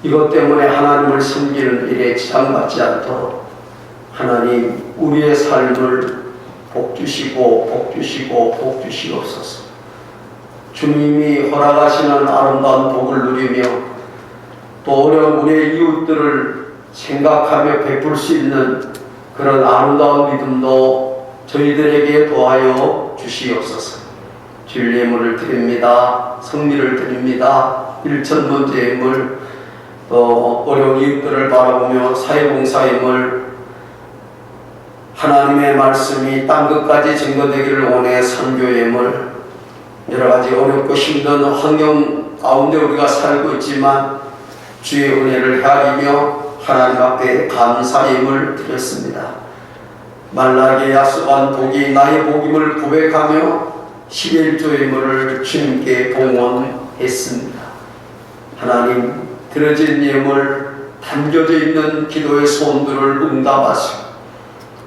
이것 때문에 하나님을 섬기는 일에 지장받지 않도록 하나님 우리의 삶을 복주시옵소서. 주님이 허락하시는 아름다운 복을 누리며 또 어려운 우리의 이웃들을 생각하며 베풀 수 있는 그런 아름다운 믿음도 저희들에게 도하여 주시옵소서. 주일 예물을 드립니다. 성미를 드립니다. 일천번째 예물, 또 어려운 이웃들을 바라보며 사회봉사임을 하나님의 말씀이 땅끝까지 증거되기를 원해 선교임을 여러가지 어렵고 힘든 환경 가운데 우리가 살고 있지만 주의 은혜를 헤아리며 하나님 앞에 감사임을 드렸습니다. 말라게 약속한 복이 나의 복임을 고백하며 11조 예물을 주님께 봉헌했습니다. 하나님 드려진 예물 담겨져 있는 기도의 소원들을 응답하시고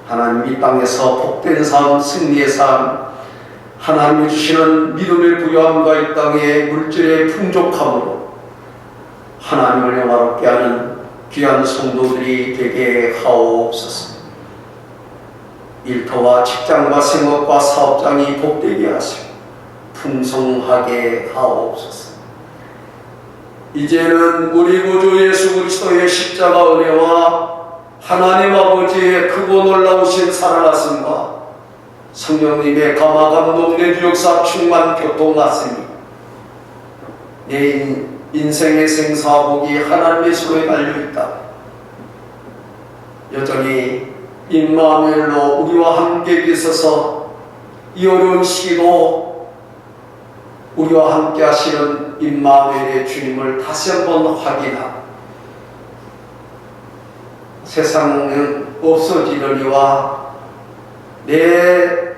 하나님 이 땅에서 복된 삶, 승리의 삶, 하나님이 주시는 믿음의 부요함과 이 땅의 물질의 풍족함으로 하나님을 영화롭게 하는 귀한 성도들이 되게 하옵소서. 일터와 직장과 생업과 사업장이 복되게 하시고 풍성하게 하옵소서. 이제는 우리 구주 예수 그리스도의 십자가 은혜와 하나님 아버지의 크고 놀라우신 살아나심과 성령님의 감화 감동 내주 역사 충만 교통하심이 내 인생의 생사복이 하나님의 손에 달려있다. 여전히 임마누엘로 우리와 함께 계셔서 이 어려운 시기도 우리와 함께 하시는 임마누엘의 주님을 다시 한번 확인하고 세상은 없어지려니와 내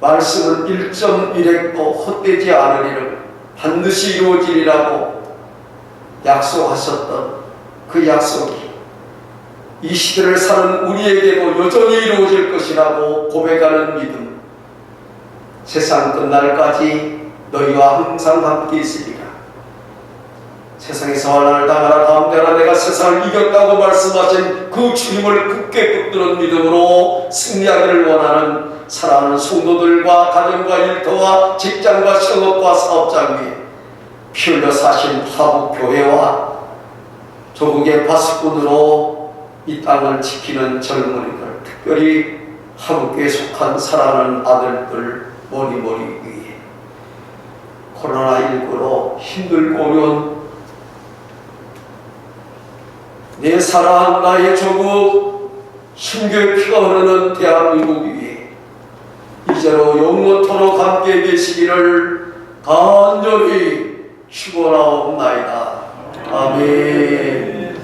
말씀은 1.1핵도 헛되지 않으리를 반드시 이루어지리라고 약속하셨던 그 약속이 이 시대를 사는 우리에게도 여전히 이루어질 것이라고 고백하는 믿음, 세상 끝날까지 너희와 항상 함께 있으리라. 세상에서 환난을 당하라 가운데나 내가 세상을 이겼다고 말씀하신 그 주님을 굳게 붙드는 믿음으로 승리하기를 원하는 사랑하는 성도들과 가정과 일터와 직장과 생업과 사업장 위에 피 흘려 사신 화북교회와 조국의 파수꾼으로 이 땅을 지키는 젊은이들, 특별히 화북교에 속한 사랑하는 아들들 머리머리 위에 코로나19로 힘들고 어려운 내 사랑 나의 조국 순교의 피가 흐르는 대한민국 위에 이제로 영원토록 함께 계시기를 간절히 축원하옵나이다. 아멘.